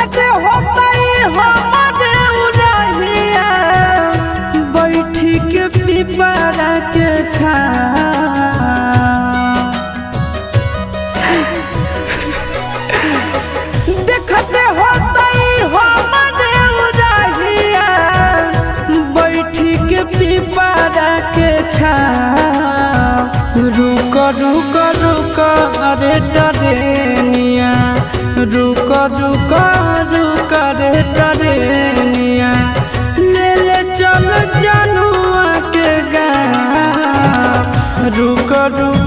देखते होता हमारे उड़हिया बैठी के पिपरा के देखते होता हमारे उड़हिया बैठी के पिपरा के रुक रुक रुक अरे टरेनिया रुक रुक रुक रे टरेनिया ले ले चल जनुआ के गाँव रुक रुक